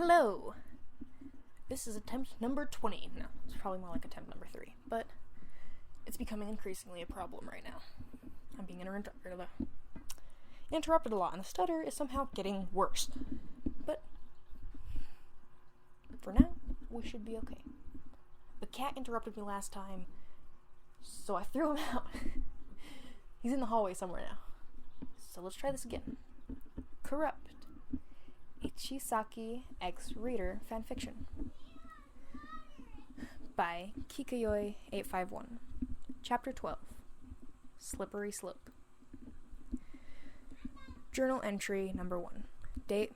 Hello! This is attempt number 20. No, it's probably more like attempt number 3, but it's becoming increasingly a problem right now. I'm being interrupted a lot, and the stutter is somehow getting worse. But for now, we should be okay. The cat interrupted me last time, so I threw him out. He's in the hallway somewhere now. So let's try this again. Corrupt. A Chisaki X Reader fanfiction by Kikyo851. Chapter 12. Slippery Slope. Journal entry number 1. Date,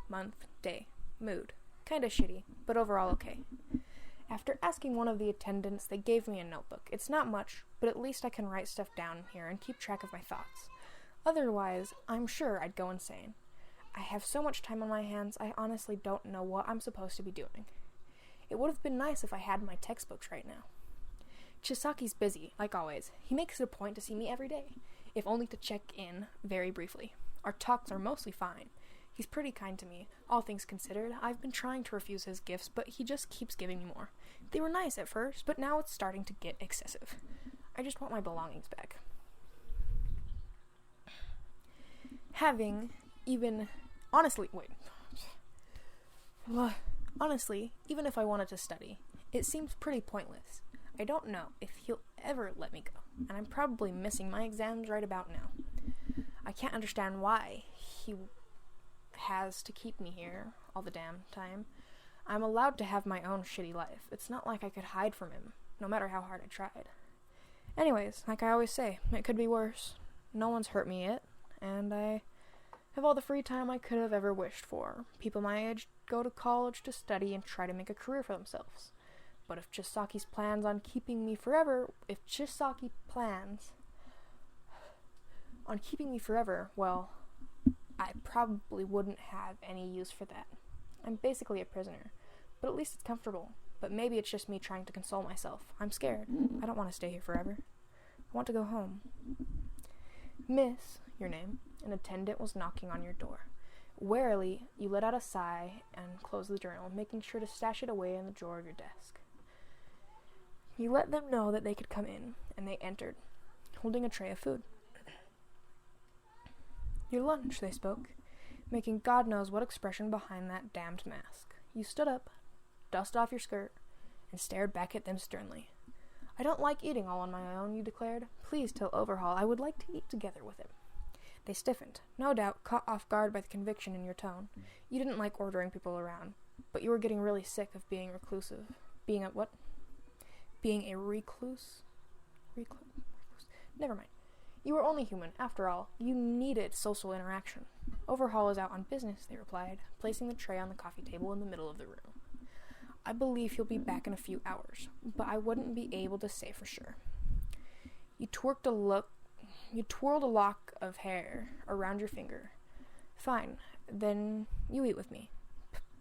month, day. Mood. Kinda shitty, but overall okay. After asking one of the attendants, they gave me a notebook. It's not much, but at least I can write stuff down here and keep track of my thoughts. Otherwise, I'm sure I'd go insane. I have so much time on my hands, I honestly don't know what I'm supposed to be doing. It would have been nice if I had my textbooks right now. Chisaki's busy, like always. He makes it a point to see me every day, if only to check in very briefly. Our talks are mostly fine. He's pretty kind to me, all things considered. I've been trying to refuse his gifts, but he just keeps giving me more. They were nice at first, but now it's starting to get excessive. I just want my belongings back. Honestly, even if I wanted to study, it seems pretty pointless. I don't know if he'll ever let me go, and I'm probably missing my exams right about now. I can't understand why he has to keep me here all the damn time. I'm allowed to have my own shitty life. It's not like I could hide from him, no matter how hard I tried. Anyways, like I always say, it could be worse. No one's hurt me yet, and I have all the free time I could have ever wished for. People my age go to college to study and try to make a career for themselves. But if Chisaki's plans on keeping me forever, well, I probably wouldn't have any use for that. I'm basically a prisoner, but at least it's comfortable. But maybe it's just me trying to console myself. I'm scared. I don't want to stay here forever. I want to go home. Miss, your name, an attendant was knocking on your door. Warily, you let out a sigh and closed the journal, making sure to stash it away in the drawer of your desk. You let them know that they could come in, and they entered, holding a tray of food. Your lunch, they spoke, making God knows what expression behind that damned mask. You stood up, dusted off your skirt, and stared back at them sternly. I don't like eating all on my own, you declared. Please tell Overhaul I would like to eat together with him. They stiffened, no doubt caught off guard by the conviction in your tone. You didn't like ordering people around, but you were getting really sick of being reclusive. Being a recluse? Never mind. You were only human. After all, you needed social interaction. Overhaul is out on business, they replied, placing the tray on the coffee table in the middle of the room. I believe he'll be back in a few hours, but I wouldn't be able to say for sure. You twirled a lock of hair around your finger. Fine, then you eat with me.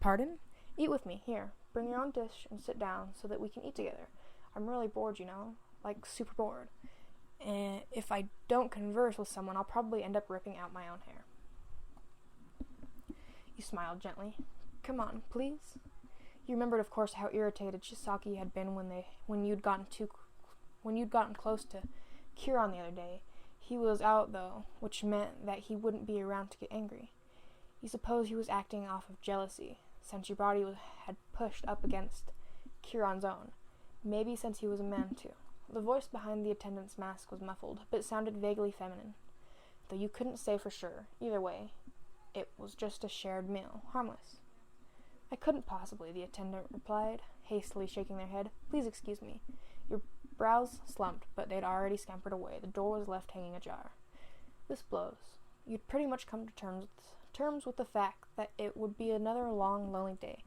Pardon? Eat with me. Here, bring your own dish and sit down so that we can eat together. I'm really bored, you know, like super bored. And if I don't converse with someone, I'll probably end up ripping out my own hair. You smiled gently. Come on, please. You remembered, of course, how irritated Chisaki had been when you'd gotten close to Kieran the other day. He was out, though, which meant that he wouldn't be around to get angry. You suppose he was acting off of jealousy, since your body had pushed up against Kieran's own. Maybe since he was a man, too. The voice behind the attendant's mask was muffled, but sounded vaguely feminine, though you couldn't say for sure. Either way, it was just a shared meal, harmless. I couldn't possibly, the attendant replied, hastily shaking their head. Please excuse me. Your brows slumped, but they'd already scampered away. The door was left hanging ajar. This blows. You'd pretty much come to terms with the fact that it would be another long, lonely day,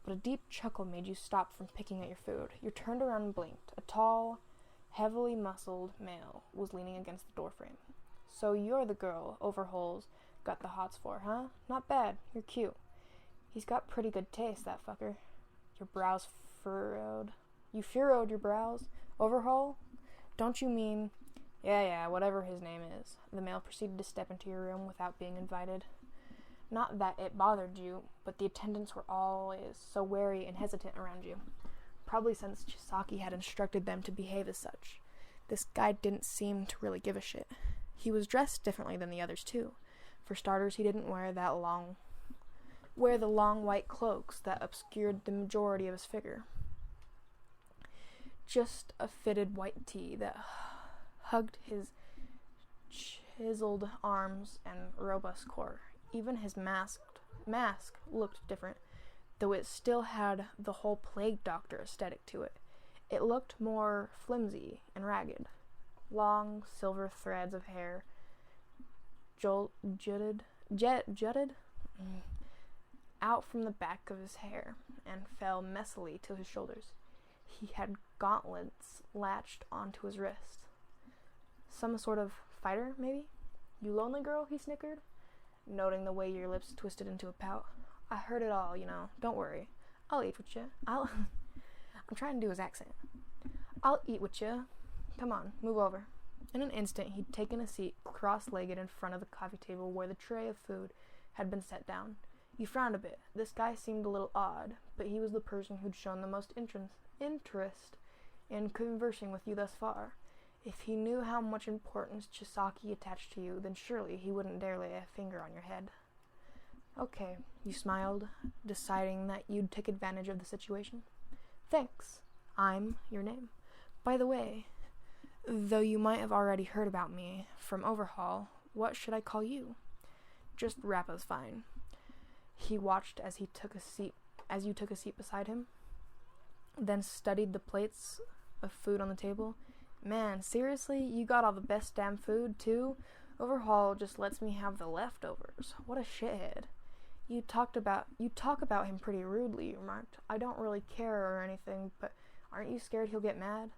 but a deep chuckle made you stop from picking at your food. You turned around and blinked. A tall, heavily muscled male was leaning against the doorframe. So you're the girl Overhaul's got the hots for, huh? Not bad. You're cute. He's got pretty good taste, that fucker. Your brows furrowed. You furrowed your brows? Overhaul? Don't you mean... Yeah, whatever his name is. The male proceeded to step into your room without being invited. Not that it bothered you, but the attendants were always so wary and hesitant around you. Probably since Chisaki had instructed them to behave as such. This guy didn't seem to really give a shit. He was dressed differently than the others too. For starters, he didn't wear the long white cloaks that obscured the majority of his figure. Just a fitted white tee that hugged his chiseled arms and robust core. Even his mask looked different, though it still had the whole plague doctor aesthetic to it. It looked more flimsy and ragged. Long silver threads of hair jutted out from the back of his hair and fell messily to his shoulders. He had gauntlets latched onto his wrists. Some sort of fighter, maybe? You lonely girl? He snickered, noting the way your lips twisted into a pout. I heard it all, Don't worry. I'll eat with you. I'm trying to do his accent. I'll eat with you. Come on, move over. In an instant, he'd taken a seat cross-legged in front of the coffee table where the tray of food had been set down. You frowned a bit. This guy seemed a little odd, but he was the person who'd shown the most interest in conversing with you thus far. If he knew how much importance Chisaki attached to you, then surely he wouldn't dare lay a finger on your head. Okay, you smiled, deciding that you'd take advantage of the situation. Thanks. I'm your name. By the way, though you might have already heard about me from Overhaul, what should I call you? Just Rappa's fine. He watched as you took a seat beside him, then studied the plates of food on the table. Man, seriously? You got all the best damn food, too? Overhaul just lets me have the leftovers. What a shithead. You talk about him pretty rudely, you remarked. I don't really care or anything, but aren't you scared he'll get mad?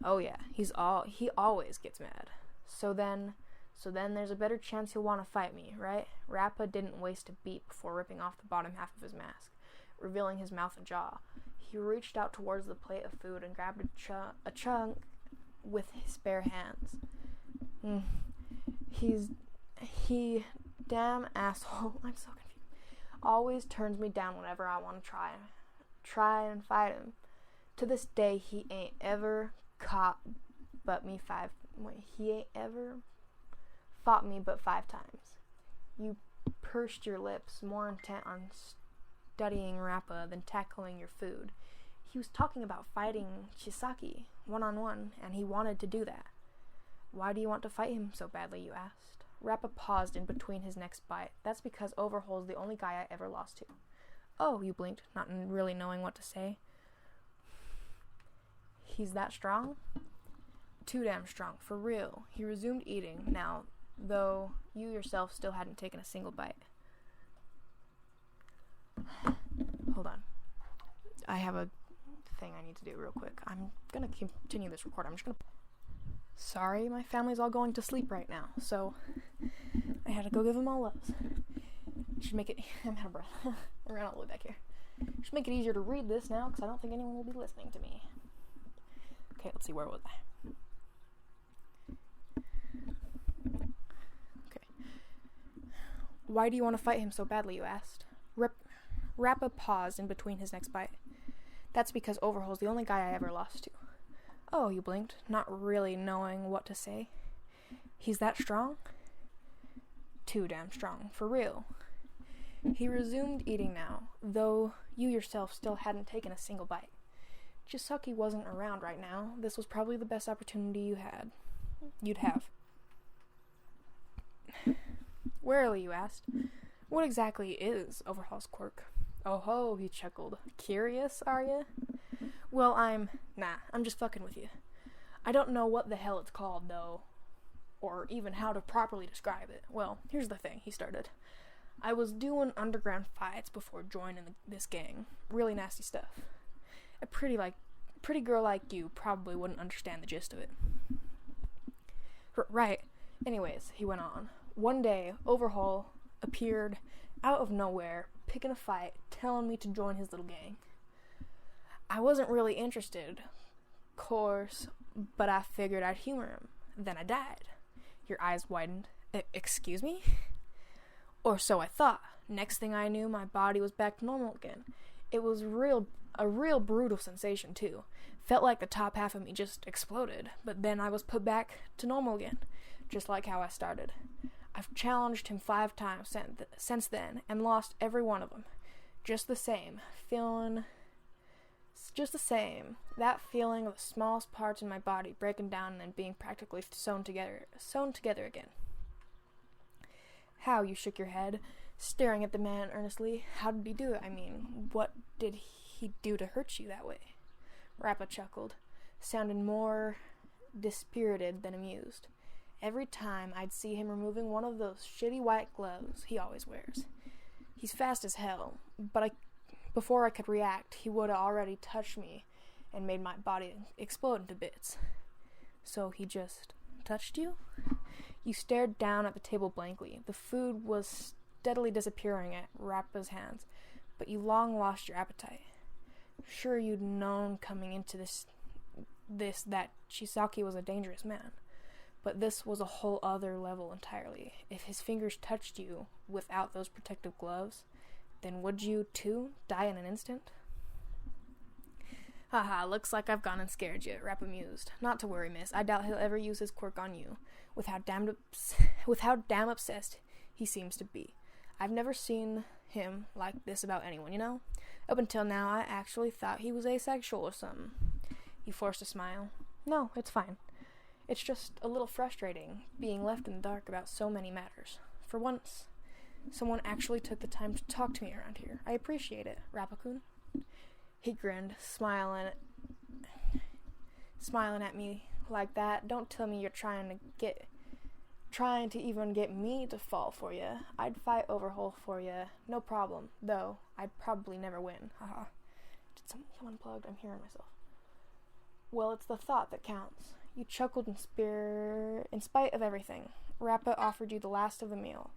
Oh yeah, he always gets mad. So then there's a better chance he'll want to fight me, right? Rappa didn't waste a beat before ripping off the bottom half of his mask, revealing his mouth and jaw. He reached out towards the plate of food and grabbed a chunk with his bare hands. He damn asshole. I'm so confused. Always turns me down whenever I want to try and fight him. To this day, he ain't ever fought me but 5 times. You pursed your lips, more intent on studying Rappa than tackling your food. He was talking about fighting Chisaki one-on-one, and he wanted to do that. Why do you want to fight him so badly, you asked? Rappa paused in between his next bite. That's because Overhaul's the only guy I ever lost to. Oh, you blinked, not really knowing what to say. He's that strong? Too damn strong, for real. He resumed eating, now, though you yourself still hadn't taken a single bite. Hold on. I have a thing I need to do real quick. I'm gonna continue this recording. Sorry, my family's all going to sleep right now, so I had to go give them all loves. Should make it... I'm out of breath. I ran all the way back here. Should make it easier to read this now, because I don't think anyone will be listening to me. Okay, let's see, where was I? Okay. Why do you want to fight him so badly, you asked? Rappa paused in between his next bite. That's because Overhaul's the only guy I ever lost to. Oh, you blinked, not really knowing what to say. He's that strong? Too damn strong, for real. He resumed eating now, though you yourself still hadn't taken a single bite. Chisaki wasn't around right now. This was probably the best opportunity you'd have. Warily, you asked. What exactly is Overhaul's quirk? Oh ho, he chuckled. Curious, are you? Well, I'm just fucking with you. I don't know what the hell it's called, though, or even how to properly describe it. Well, here's the thing, he started. I was doing underground fights before joining this gang. Really nasty stuff. A pretty girl like you probably wouldn't understand the gist of it. Right. Anyways, he went on. One day, Overhaul appeared out of nowhere, picking a fight, telling me to join his little gang. I wasn't really interested, course, but I figured I'd humor him. Then I died. Your eyes widened. Excuse me? Or so I thought. Next thing I knew, my body was back to normal again. It was a real brutal sensation, too. Felt like the top half of me just exploded, but then I was put back to normal again, just like how I started. I've challenged him 5 times since then, and lost every one of them. Just the same. That feeling of the smallest parts in my body breaking down and then being practically sewn together again. How? You shook your head, staring at the man earnestly. How did he do it? I mean, what did he do to hurt you that way? Rappa chuckled, sounded more dispirited than amused. Every time I'd see him removing one of those shitty white gloves he always wears. He's fast as hell, but before I could react, he would have already touched me and made my body explode into bits. So he just touched you? You stared down at the table blankly. The food was steadily disappearing at Rappa's hands, but you long lost your appetite. Sure, you'd known coming into this that Chisaki was a dangerous man, but this was a whole other level entirely. If his fingers touched you without those protective gloves, then would you, too, die in an instant? Haha, looks like I've gone and scared you, Rappa mused. Not to worry, miss. I doubt he'll ever use his quirk on you, with how damn obsessed he seems to be. I've never seen him like this about anyone, you know? Up until now, I actually thought he was asexual or something. He forced a smile. No, it's fine. It's just a little frustrating, being left in the dark about so many matters. For once, someone actually took the time to talk to me around here. I appreciate it, Rappa-kun. He grinned, smiling at me like that. Don't tell me you're trying to even get me to fall for you. I'd fight Overhaul for you, no problem. Though I'd probably never win. Haha. Did something come unplugged? I'm hearing myself. Well, it's the thought that counts. You chuckled in spite of everything. Rappa offered you the last of the meal,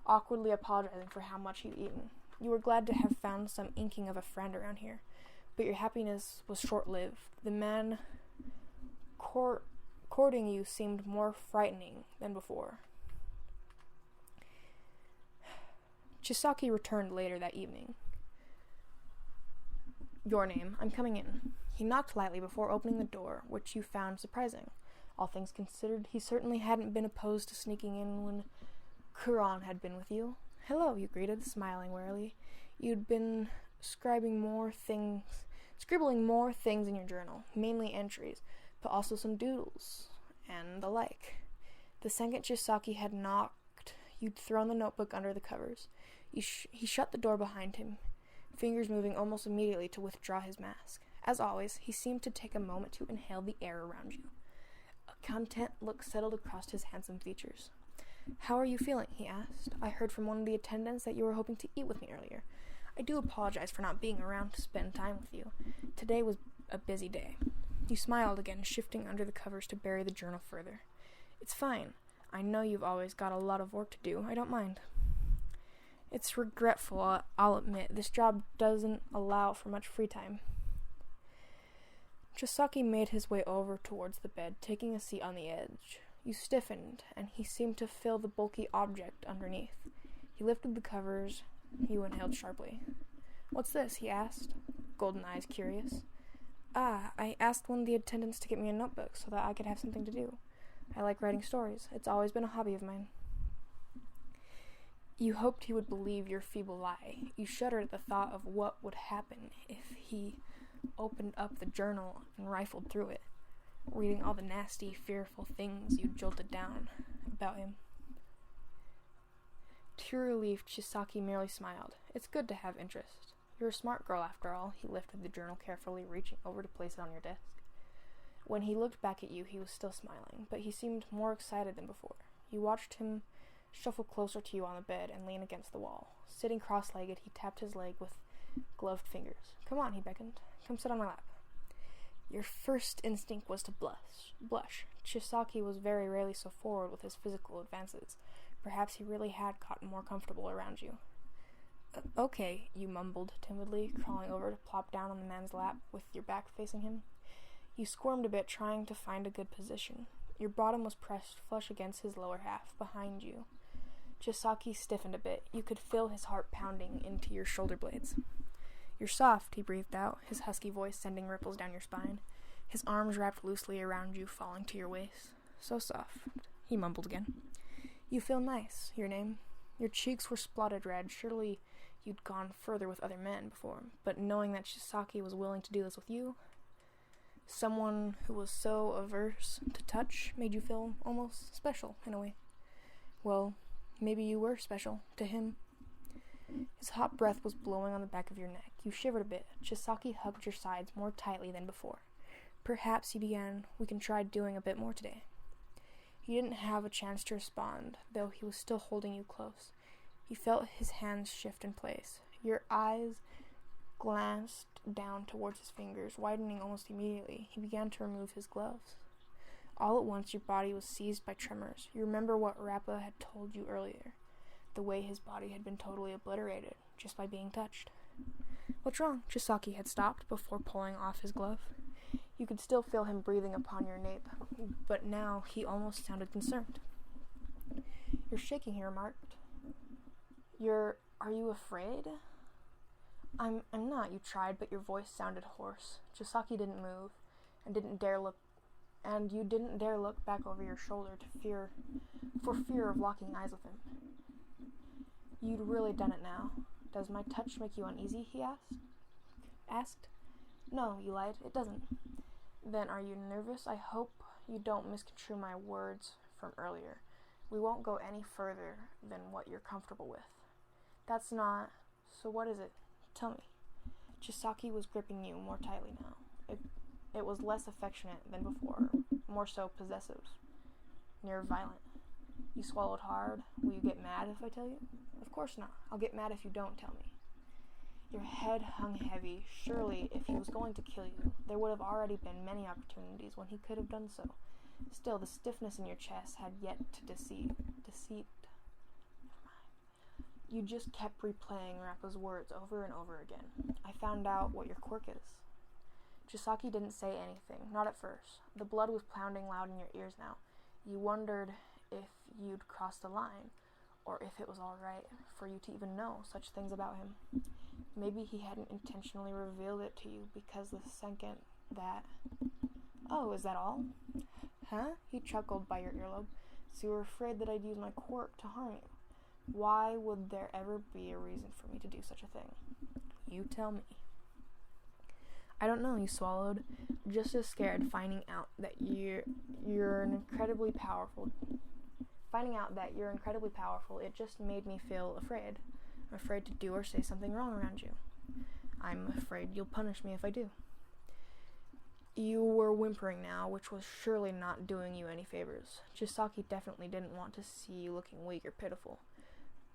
awkwardly apologizing for how much you'd eaten. You were glad to have found some inking of a friend around here, but your happiness was short-lived. The man courting you seemed more frightening than before. Chisaki returned later that evening. Your name. I'm coming in. He knocked lightly before opening the door, which you found surprising. All things considered, he certainly hadn't been opposed to sneaking in when Kuron had been with you. Hello, you greeted, smiling wearily. You'd been scribbling more things in your journal, mainly entries, but also some doodles, and the like. The second Chisaki had knocked, you'd thrown the notebook under the covers. He shut the door behind him, fingers moving almost immediately to withdraw his mask. As always, he seemed to take a moment to inhale the air around you. A content look settled across his handsome features. How are you feeling? He asked. I heard from one of the attendants that you were hoping to eat with me earlier. I do apologize for not being around to spend time with you. Today was a busy day. You smiled again, shifting under the covers to bury the journal further. It's fine. I know you've always got a lot of work to do. I don't mind. It's regretful, I'll admit. This job doesn't allow for much free time. Chisaki made his way over towards the bed, taking a seat on the edge. You stiffened, and he seemed to feel the bulky object underneath. He lifted the covers. You inhaled sharply. What's this? He asked, golden eyes curious. I asked one of the attendants to get me a notebook so that I could have something to do. I like writing stories. It's always been a hobby of mine. You hoped he would believe your feeble lie. You shuddered at the thought of what would happen if he opened up the journal and rifled through it, reading all the nasty, fearful things you jolted down about him. To your relief, Chisaki merely smiled. It's good to have interest. You're a smart girl, after all. He lifted the journal carefully, reaching over to place it on your desk. When he looked back at you, he was still smiling, but he seemed more excited than before. You watched him shuffle closer to you on the bed and lean against the wall. Sitting cross-legged, he tapped his leg with gloved fingers. Come on, he beckoned. Come sit on my lap. Your first instinct was to blush. Chisaki was very rarely so forward with his physical advances. Perhaps he really had gotten more comfortable around you. Okay, you mumbled timidly, crawling over to plop down on the man's lap with your back facing him. You squirmed a bit, trying to find a good position. Your bottom was pressed flush against his lower half, behind you. Chisaki stiffened a bit. You could feel his heart pounding into your shoulder blades. "You're soft," he breathed out, his husky voice sending ripples down your spine, his arms wrapped loosely around you, falling to your waist. "So soft," he mumbled again. "You feel nice. Your name?" Your cheeks were spotted red. Surely you'd gone further with other men before, but knowing that Chisaki was willing to do this with you, someone who was so averse to touch, made you feel almost special, in a way. Well, maybe you were special to him. His hot breath was blowing on the back of your neck. You shivered a bit. Chisaki hugged your sides more tightly than before. "Perhaps," he began, "we can try doing a bit more today." He didn't have a chance to respond, though he was still holding you close. You felt his hands shift in place. Your eyes glanced down towards his fingers, widening almost immediately. He began to remove his gloves. All at once, your body was seized by tremors. You remember what Rappa had told you earlier, the way his body had been totally obliterated just by being touched. "What's wrong?" Chisaki had stopped before pulling off his glove. You could still feel him breathing upon your nape, but now he almost sounded concerned. "You're shaking," he remarked. Are you afraid?" I'm not," you tried, but your voice sounded hoarse. Chisaki didn't move, and you didn't dare look back over your shoulder for fear of locking eyes with him. "You'd really done it now. Does my touch make you uneasy?" he asked. "No," you lied, "it doesn't." "Then are you nervous? I hope you don't misconstrue my words from earlier. We won't go any further than what you're comfortable with." "That's not... So what is it? Tell me." Chisaki was gripping you more tightly now. It was less affectionate than before, more so possessive, near violent. You swallowed hard. "Will you get mad if I tell you?" "Of course not. I'll get mad if you don't tell me." Your head hung heavy. Surely, if he was going to kill you, there would have already been many opportunities when he could have done so. Still, the stiffness in your chest had yet to deceit. You just kept replaying Rappa's words over and over again. "I found out what your quirk is." Chisaki didn't say anything, not at first. The blood was pounding loud in your ears now. You wondered if you'd crossed the line, or if it was all right for you to even know such things about him. Maybe he hadn't intentionally revealed it to you because the second that... "Oh, is that all?" "Huh?" He chuckled by your earlobe. "So you were afraid that I'd use my quirk to harm you. Why would there ever be a reason for me to do such a thing? You tell me." "I don't know," you swallowed, just as scared, finding out that you're incredibly powerful. It just made me feel afraid. I'm afraid to do or say something wrong around you. I'm afraid you'll punish me if I do." You were whimpering now, which was surely not doing you any favors. Chisaki definitely didn't want to see you looking weak or pitiful.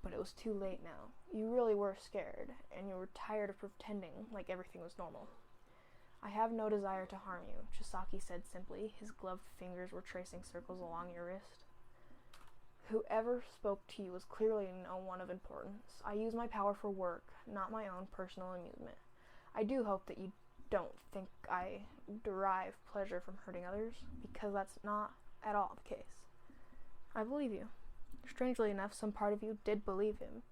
But it was too late now. You really were scared, and you were tired of pretending like everything was normal. "I have no desire to harm you," Chisaki said simply. His gloved fingers were tracing circles along your wrist. "Whoever spoke to you was clearly no one of importance. I use my power for work, not my own personal amusement. I do hope that you don't think I derive pleasure from hurting others, because that's not at all the case." "I believe you." Strangely enough, some part of you did believe him.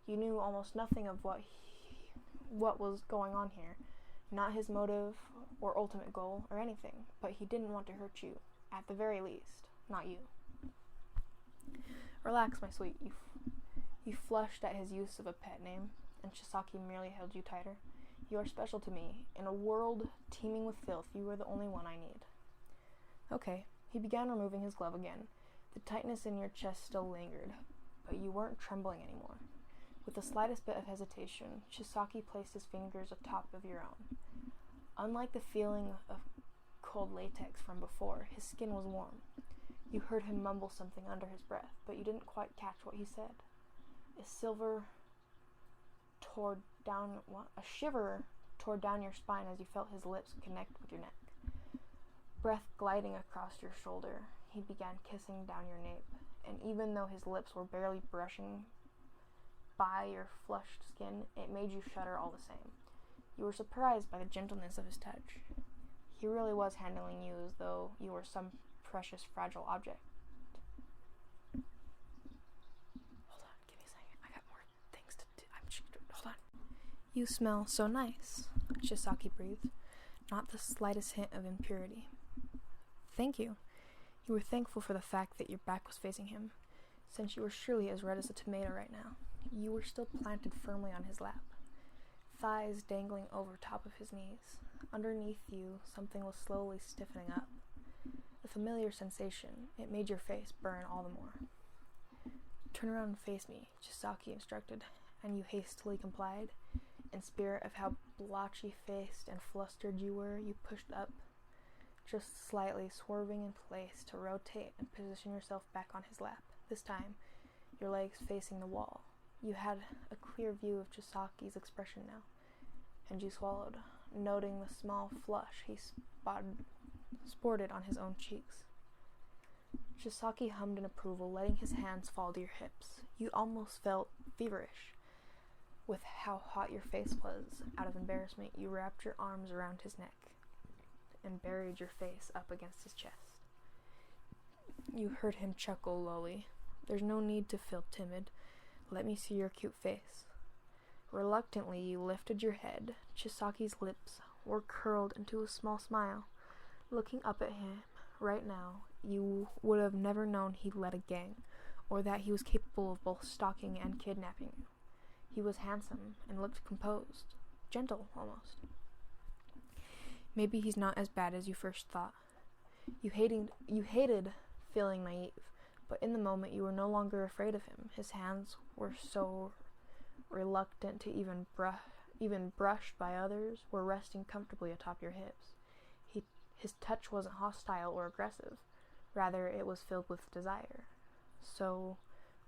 You knew almost nothing of what was going on here, not his motive or ultimate goal or anything, but he didn't want to hurt you, at the very least, not you. "Relax, my sweet." You flushed at his use of a pet name, and Chisaki merely held you tighter. "You are special to me. In a world teeming with filth, you are the only one I need." "Okay." He began removing his glove again. The tightness in your chest still lingered, but you weren't trembling anymore. With the slightest bit of hesitation, Chisaki placed his fingers atop of your own. Unlike the feeling of cold latex from before, his skin was warm. You heard him mumble something under his breath, but you didn't quite catch what he said. A shiver tore down your spine as you felt his lips connect with your neck. Breath gliding across your shoulder, he began kissing down your nape, and even though his lips were barely brushing by your flushed skin, it made you shudder all the same. You were surprised by the gentleness of his touch. He really was handling you as though you were some precious, fragile object. Hold on. You smell so nice, Chisaki breathed, not the slightest hint of impurity. Thank you. You were thankful for the fact that your back was facing him, since you were surely as red as a tomato right now. You were still planted firmly on his lap, thighs dangling over top of his knees. Underneath you, something was slowly stiffening up. A familiar sensation, it made your face burn all the more. Turn around and face me, Chisaki instructed, and you hastily complied. In spirit of how blotchy-faced and flustered you were, you pushed up, just slightly swerving in place to rotate and position yourself back on his lap. This time, your legs facing the wall. You had a clear view of Chisaki's expression now, and you swallowed, noting the small flush he sported on his own cheeks. Chisaki hummed in approval, letting his hands fall to your hips. You almost felt feverish with how hot your face was. Out of embarrassment, you wrapped your arms around his neck and buried your face up against his chest. You heard him chuckle lowly. There's no need to feel timid. Let me see your cute face. Reluctantly, you lifted your head. Chisaki's lips were curled into a small smile. Looking up at him right now, you would have never known he led a gang, or that he was capable of both stalking and kidnapping you. He was handsome and looked composed, gentle almost. Maybe he's not as bad as you first thought. You hated feeling naive, but in the moment you were no longer afraid of him. His hands were so reluctant to even brushed by others, were resting comfortably atop your hips. His touch wasn't hostile or aggressive. Rather, it was filled with desire. So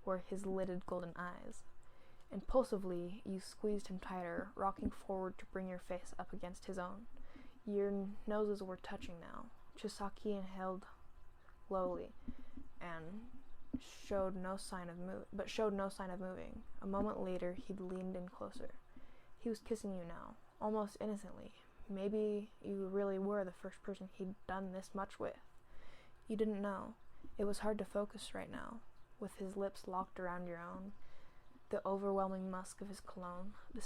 were his lidded golden eyes. Impulsively, you squeezed him tighter, rocking forward to bring your face up against his own. Your noses were touching now. Chisaki inhaled lowly and showed no sign of moving. A moment later, he leaned in closer. He was kissing you now, almost innocently. Maybe you really were the first person he'd done this much with. You didn't know. It was hard to focus right now, with his lips locked around your own, the overwhelming musk of his cologne. That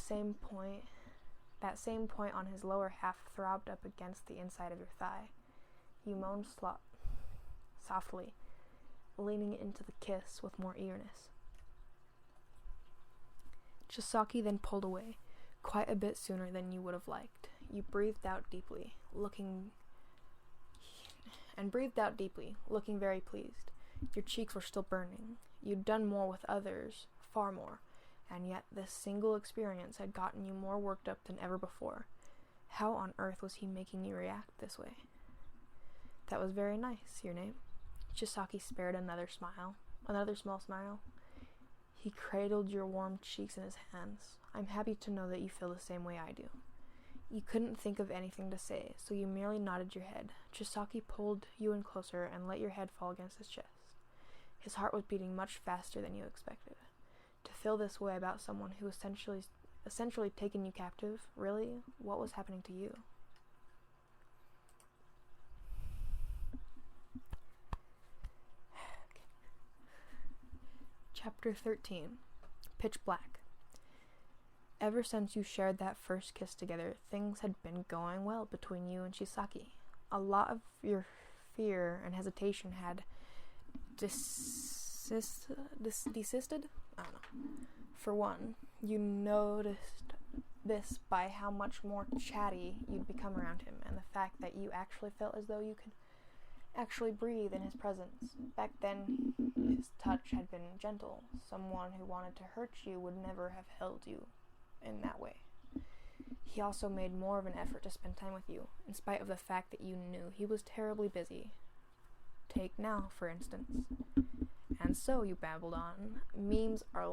same point on his lower half throbbed up against the inside of your thigh. You moaned softly, leaning into the kiss with more eagerness. Chisaki then pulled away, quite a bit sooner than you would have liked. You breathed out deeply, looking very pleased. Your cheeks were still burning. You'd done more with others, far more, and yet this single experience had gotten you more worked up than ever before. How on earth was he making you react this way? That was very nice, your name. Chisaki spared another small smile. He cradled your warm cheeks in his hands. I'm happy to know that you feel the same way I do. You couldn't think of anything to say, so you merely nodded your head. Chisaki pulled you in closer and let your head fall against his chest. His heart was beating much faster than you expected. To feel this way about someone who essentially taken you captive, really? What was happening to you? Chapter 13. Pitch Black. Ever since you shared that first kiss together, things had been going well between you and Chisaki. A lot of your fear and hesitation had desisted? I don't know. For one, you noticed this by how much more chatty you'd become around him, and the fact that you actually felt as though you could actually breathe in his presence. Back then, his touch had been gentle. Someone who wanted to hurt you would never have held you in that way. He also made more of an effort to spend time with you, in spite of the fact that you knew he was terribly busy. Take now, for instance. And so, you babbled on, memes are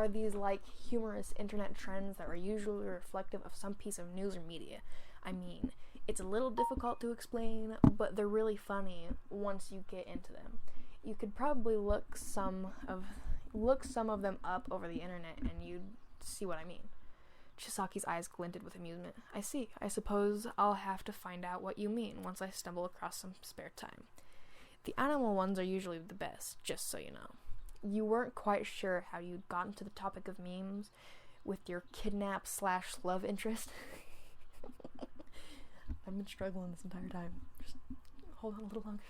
these like humorous internet trends that are usually reflective of some piece of news or media. I mean, it's a little difficult to explain, but they're really funny once you get into them. You could probably look some of them up over the internet and you'd see what I mean. Chisaki's eyes glinted with amusement. I see. I suppose I'll have to find out what you mean once I stumble across some spare time. The animal ones are usually the best, just so you know. You weren't quite sure how you'd gotten to the topic of memes with your kidnap/love interest. I've been struggling this entire time. Just hold on a little longer.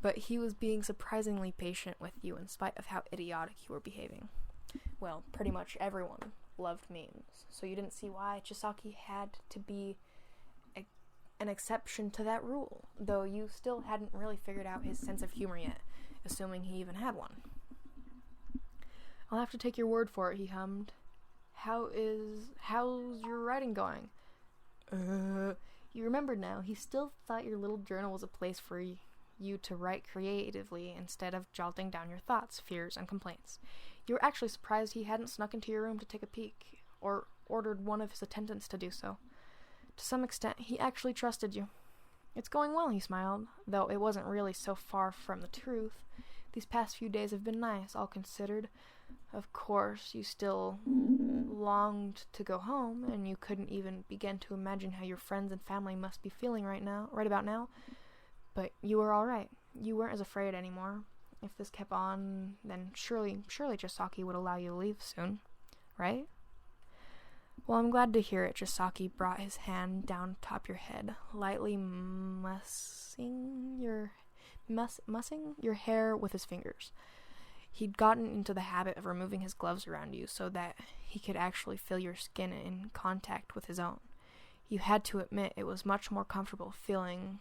But he was being surprisingly patient with you in spite of how idiotic you were behaving. Well, pretty much everyone loved memes, so you didn't see why Chisaki had to be an exception to that rule, though you still hadn't really figured out his sense of humor yet, assuming he even had one. I'll have to take your word for it, he hummed. How's your writing going? You remembered now. He still thought your little journal was a place for you to write creatively instead of jotting down your thoughts, fears, and complaints. You were actually surprised he hadn't snuck into your room to take a peek, or ordered one of his attendants to do so. To some extent, he actually trusted you. It's going well, he smiled, though it wasn't really so far from the truth. These past few days have been nice, all considered. Of course, you still longed to go home, and you couldn't even begin to imagine how your friends and family must be feeling right about now. But you were all right. You weren't as afraid anymore. If this kept on, then surely Chisaki would allow you to leave soon, right? Well, I'm glad to hear it. Chisaki brought his hand down atop your head, lightly mussing your hair with his fingers. He'd gotten into the habit of removing his gloves around you so that he could actually feel your skin in contact with his own. You had to admit it was much more comfortable feeling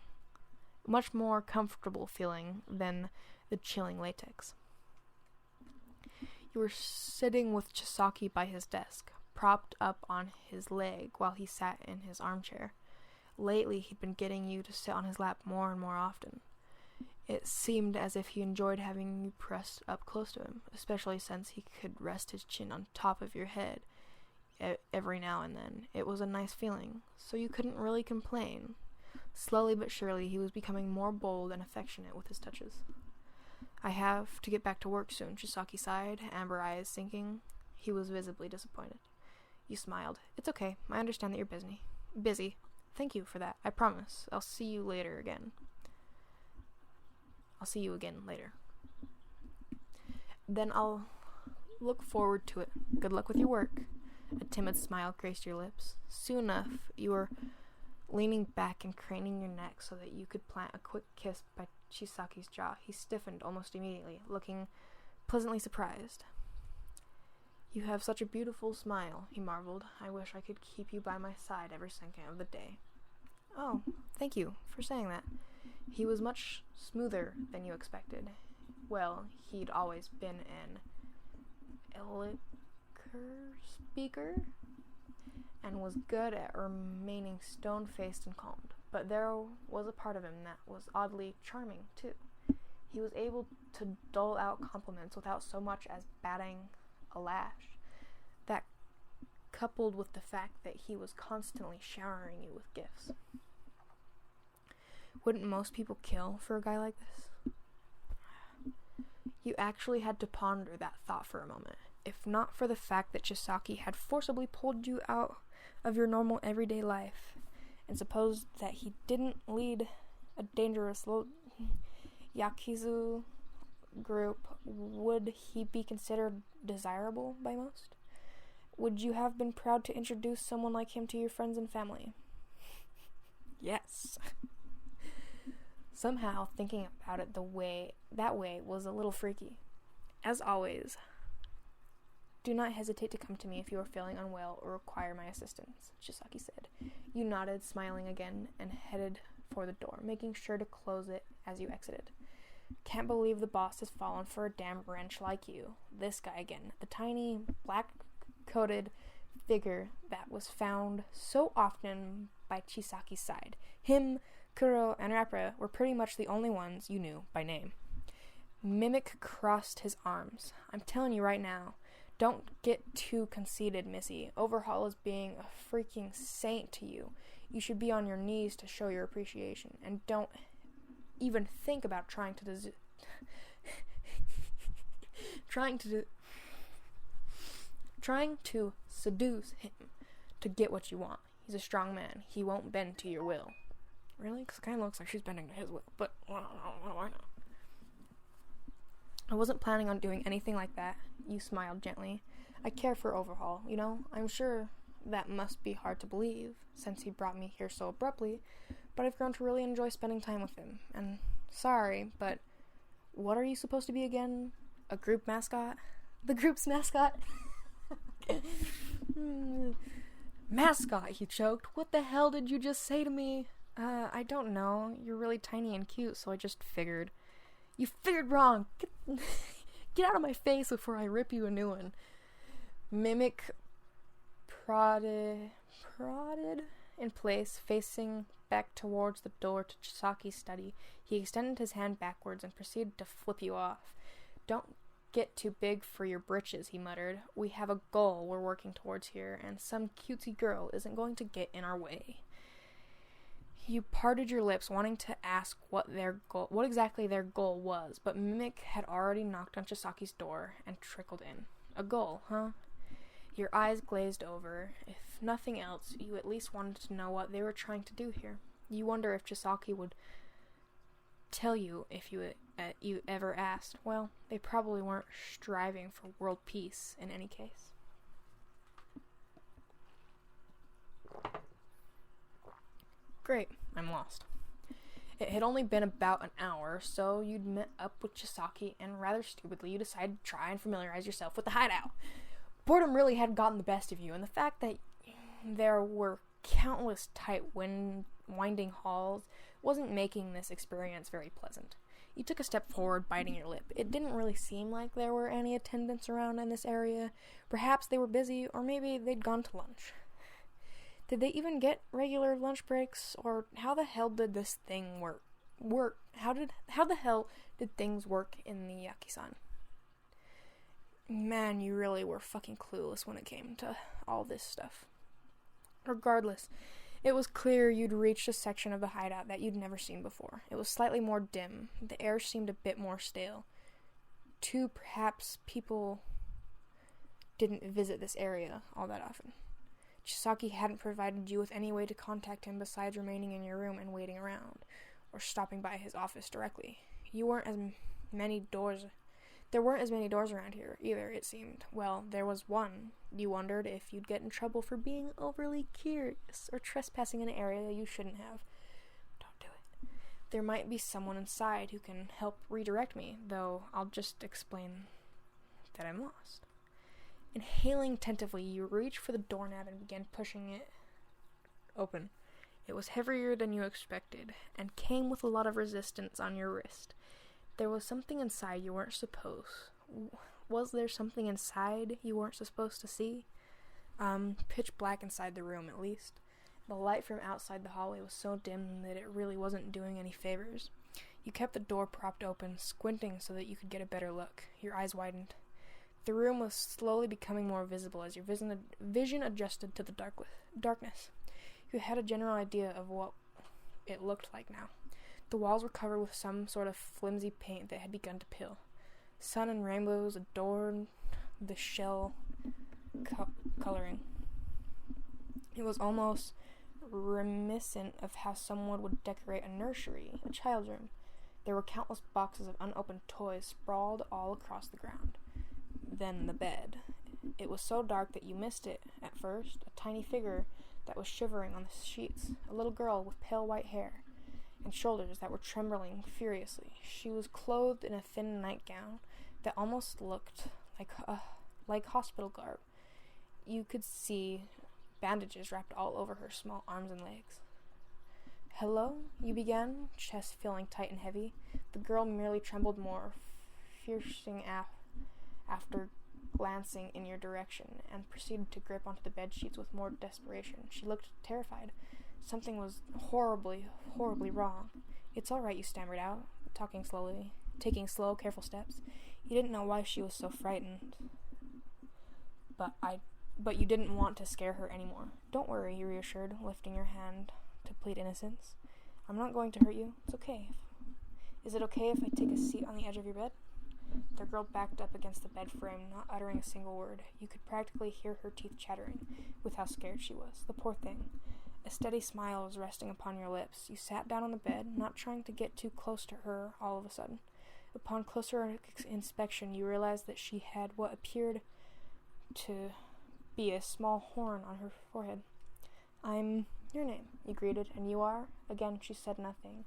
than the chilling latex. You were sitting with Chisaki by his desk, propped up on his leg while he sat in his armchair. Lately, he'd been getting you to sit on his lap more and more often. It seemed as if he enjoyed having you pressed up close to him, especially since he could rest his chin on top of your head every now and then. It was a nice feeling, so you couldn't really complain. Slowly but surely, he was becoming more bold and affectionate with his touches. I have to get back to work soon, Chisaki sighed, amber eyes sinking. He was visibly disappointed. You smiled. It's okay. I understand that you're busy. Thank you for that. I promise. I'll see you again later. Then I'll look forward to it. Good luck with your work. A timid smile graced your lips. Soon enough, you were leaning back and craning your neck so that you could plant a quick kiss by Chisaki's jaw. He stiffened almost immediately, looking pleasantly surprised. You have such a beautiful smile, he marveled. I wish I could keep you by my side every second of the day. Oh, thank you for saying that. He was much smoother than you expected. Well, he'd always been an eloquent speaker and was good at remaining stone-faced and calm. But there was a part of him that was oddly charming, too. He was able to dole out compliments without so much as batting a lash. That, coupled with the fact that he was constantly showering you with gifts. Wouldn't most people kill for a guy like this? You actually had to ponder that thought for a moment. If not for the fact that Chisaki had forcibly pulled you out of your normal everyday life, and supposed that he didn't lead a dangerous Yakuza group, would he be considered desirable by most? Would you have been proud to introduce someone like him to your friends and family? Yes. Somehow, thinking about it that way was a little freaky. As always, do not hesitate to come to me if you are feeling unwell or require my assistance, Chisaki said. You nodded, smiling again, and headed for the door, making sure to close it as you exited. Can't believe the boss has fallen for a damn wrench like you. This guy again, the tiny, black-coated figure that was found so often by Chisaki's side. Him, Kuro, and Rappa were pretty much the only ones you knew by name. Mimic crossed his arms. I'm telling you right now, don't get too conceited, Missy. Overhaul is being a freaking saint to you. You should be on your knees to show your appreciation, and don't even think about trying to seduce him to get what you want. He's a strong man. He won't bend to your will. Really? Because it kind of looks like she's bending to his will, but what do I know? I wasn't planning on doing anything like that. You smiled gently. I care for Overhaul, you know? I'm sure that must be hard to believe, since he brought me here so abruptly, but I've grown to really enjoy spending time with him. And sorry, but what are you supposed to be again? A group mascot? The group's mascot? Mascot, he choked. What the hell did you just say to me? I don't know. You're really tiny and cute, so I just figured. You figured wrong! Get out of my face before I rip you a new one. Mimic prodded in place, facing back towards the door to Chisaki's study. He extended his hand backwards and proceeded to flip you off. Don't get too big for your britches, he muttered. We have a goal we're working towards here, and some cutesy girl isn't going to get in our way. You parted your lips, wanting to ask what exactly their goal was, but Mimic had already knocked on Chisaki's door and trickled in. A goal, huh? Your eyes glazed over. If nothing else, you at least wanted to know what they were trying to do here. You wonder if Chisaki would tell you if you ever asked. Well, they probably weren't striving for world peace in any case. Great, I'm lost. It had only been about an hour, so you'd met up with Chisaki, and rather stupidly you decided to try and familiarize yourself with the hideout. Boredom really had gotten the best of you, and the fact that there were countless tight winding halls wasn't making this experience very pleasant. You took a step forward, biting your lip. It didn't really seem like there were any attendants around in this area. Perhaps they were busy, or maybe they'd gone to lunch. Did they even get regular lunch breaks, or how the hell did this thing work? How the hell did things work in the Yakisan? Man, you really were fucking clueless when it came to all this stuff. Regardless, it was clear you'd reached a section of the hideout that you'd never seen before. It was slightly more dim. The air seemed a bit more stale. Perhaps people didn't visit this area all that often. Chisaki hadn't provided you with any way to contact him besides remaining in your room and waiting around, or stopping by his office directly. There weren't as many doors around here, either, it seemed. Well, there was one. You wondered if you'd get in trouble for being overly curious, or trespassing in an area you shouldn't have. Don't do it. There might be someone inside who can help redirect me, though I'll just explain that I'm lost. Inhaling tentatively, you reached for the doorknob and began pushing it open. It was heavier than you expected, and came with a lot of resistance on your wrist. There was something inside you weren't supposed. Was there something inside you weren't supposed to see? Pitch black inside the room, at least. The light from outside the hallway was so dim that it really wasn't doing any favors. You kept the door propped open, squinting so that you could get a better look. Your eyes widened. The room was slowly becoming more visible as your vision adjusted to the darkness. You had a general idea of what it looked like now. The walls were covered with some sort of flimsy paint that had begun to peel. Sun and rainbows adorned the shell coloring. It was almost reminiscent of how someone would decorate a nursery, a child's room. There were countless boxes of unopened toys sprawled all across the ground. Then the bed. It was so dark that you missed it at first, a tiny figure that was shivering on the sheets, a little girl with pale white hair and shoulders that were trembling furiously. She was clothed in a thin nightgown that almost looked like hospital garb. You could see bandages wrapped all over her small arms and legs. "Hello?" you began, chest feeling tight and heavy. The girl merely trembled more, fiercing after glancing in your direction, and proceeded to grip onto the bed sheets with more desperation. She looked terrified. Something was horribly, horribly wrong. "It's all right," you stammered out, taking slow, careful steps. You didn't know why she was so frightened, but you didn't want to scare her anymore. "Don't worry," he reassured, lifting your hand to plead innocence. "I'm not going to hurt you. It's okay. Is it okay if I take a seat on the edge of your bed?" The girl backed up against the bed frame, not uttering a single word. You could practically hear her teeth chattering with how scared she was. The poor thing. A steady smile was resting upon your lips. You sat down on the bed, not trying to get too close to her all of a sudden. Upon closer inspection, you realized that she had what appeared to be a small horn on her forehead. "I'm your name," you greeted. "And you are?" Again, she said nothing.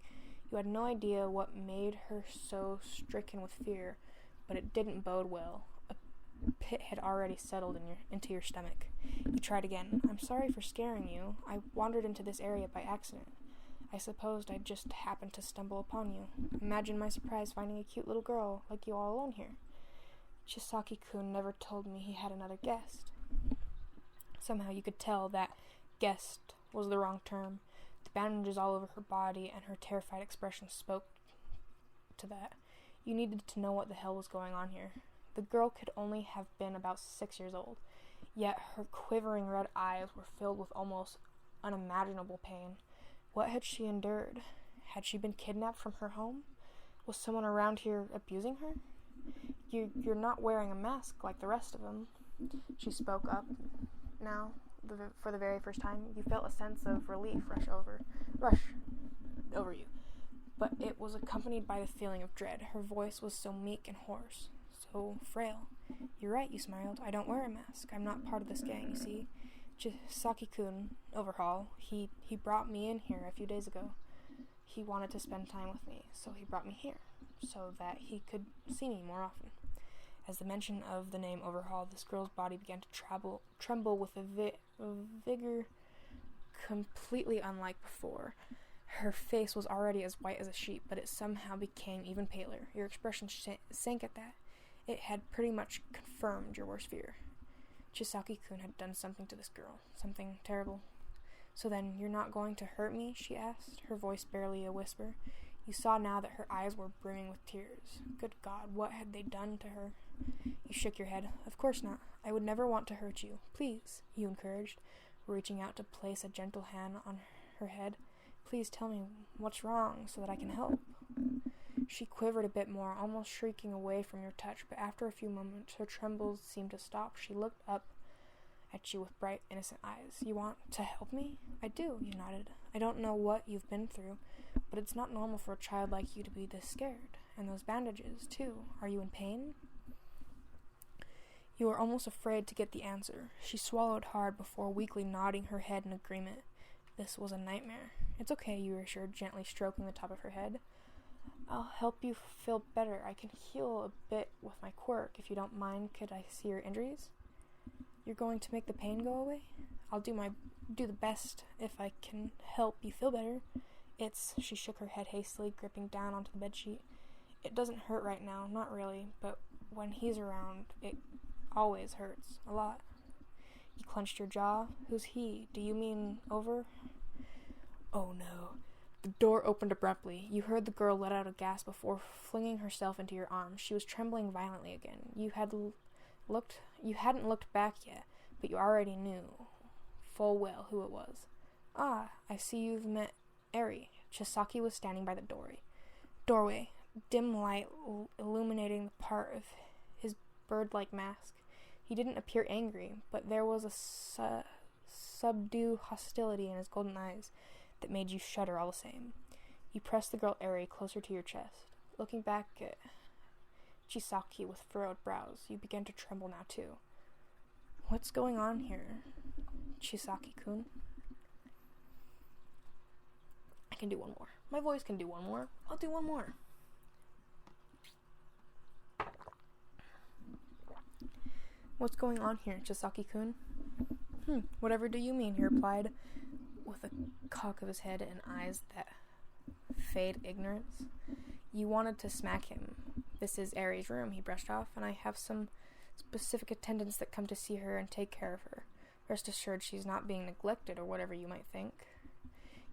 You had no idea what made her so stricken with fear, but it didn't bode well. A pit had already settled into your stomach. You tried again. "I'm sorry for scaring you. I wandered into this area by accident. I supposed I'd just happened to stumble upon you. Imagine my surprise finding a cute little girl like you all alone here." Chisaki-kun never told me he had another guest. Somehow you could tell that guest was the wrong term. The bandages all over her body and her terrified expression spoke to that. You needed to know what the hell was going on here. The girl could only have been about 6 years old, yet her quivering red eyes were filled with almost unimaginable pain. What had she endured? Had she been kidnapped from her home? Was someone around here abusing her? You're not wearing a mask like the rest of them." She spoke up now, for the very first time. You felt a sense of relief rush over you, but it was accompanied by the feeling of dread. Her voice was so meek and hoarse, so frail. "You're right," you smiled. "I don't wear a mask. I'm not part of this gang, you see. Chisaki-kun, Overhaul, he brought me in here a few days ago. He wanted to spend time with me, so he brought me here, so that he could see me more often." As the mention of the name Overhaul, this girl's body began to tremble with a vigor completely unlike before. Her face was already as white as a sheet, but it somehow became even paler. Your expression sank at that. It had pretty much confirmed your worst fear. Chisaki-kun had done something to this girl, something terrible. "So then, you're not going to hurt me?" she asked, her voice barely a whisper. You saw now that her eyes were brimming with tears. Good God, what had they done to her? You shook your head. "Of course not. I would never want to hurt you. Please," you encouraged, reaching out to place a gentle hand on her head. "Please tell me what's wrong so that I can help." She quivered a bit more, almost shrieking away from your touch, but after a few moments her trembles seemed to stop. She looked up at you with bright, innocent eyes. "You want to help me?" "I do," you nodded. "I don't know what you've been through, but it's not normal for a child like you to be this scared. And those bandages, too. Are you in pain?" You were almost afraid to get the answer. She swallowed hard before weakly nodding her head in agreement. This was a nightmare. "It's okay," you reassured, gently stroking the top of her head. "I'll help you feel better. I can heal a bit with my quirk. If you don't mind, could I see your injuries?" "You're going to make the pain go away?" "I'll do the best if I can help you feel better. She shook her head hastily, gripping down onto the bedsheet. "It doesn't hurt right now, not really, but when he's around, it always hurts. A lot." You clenched your jaw. "Who's he? Do you mean Over?" Oh no. The door opened abruptly. You heard the girl let out a gasp before flinging herself into your arms. She was trembling violently again. You hadn't looked back yet, but you already knew full well who it was. "Ah, I see you've met Eri." Chisaki was standing by the doorway, dim light illuminating the part of his bird-like mask. He didn't appear angry, but there was a subdued hostility in his golden eyes that made you shudder all the same. You pressed the girl Eri closer to your chest. Looking back at Chisaki with furrowed brows, you began to tremble now too. "What's going on here, Chisaki-kun?" I can do one more. My voice can do one more. I'll do one more. "What's going on here, Chisaki-kun?" Whatever do you mean?" he replied, with a cock of his head and eyes that fade ignorance. You wanted to smack him. "This is Eri's room," he brushed off, "and I have some specific attendants that come to see her and take care of her. Rest assured she's not being neglected or whatever you might think."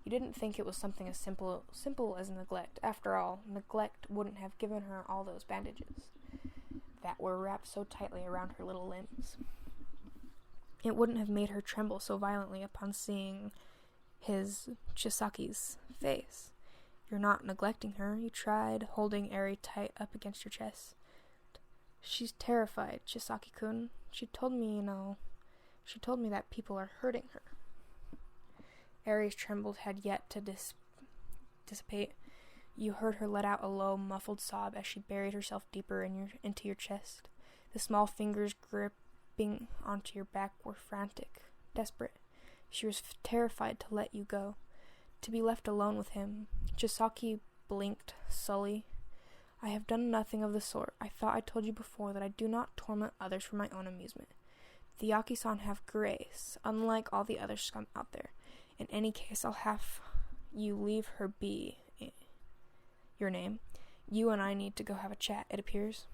You didn't think it was something as simple as neglect. After all, neglect wouldn't have given her all those bandages that were wrapped so tightly around her little limbs. It wouldn't have made her tremble so violently upon seeing Chisaki's face. You're not neglecting her. You tried holding Eri tight up against your chest. "She's terrified, Chisaki-kun. She told me that people are hurting her." Eri's trembles had yet to dissipate. You heard her let out a low, muffled sob as she buried herself deeper into your chest. The small fingers leaping onto your back were frantic, desperate. She was terrified to let you go, to be left alone with him. Chisaki blinked, sully. I have done nothing of the sort. I thought I told you before that I do not torment others for my own amusement. The Yaki-san have grace, unlike all the other scum out there. In any case, I'll have you leave her be. Your name. You and I need to go have a chat, it appears.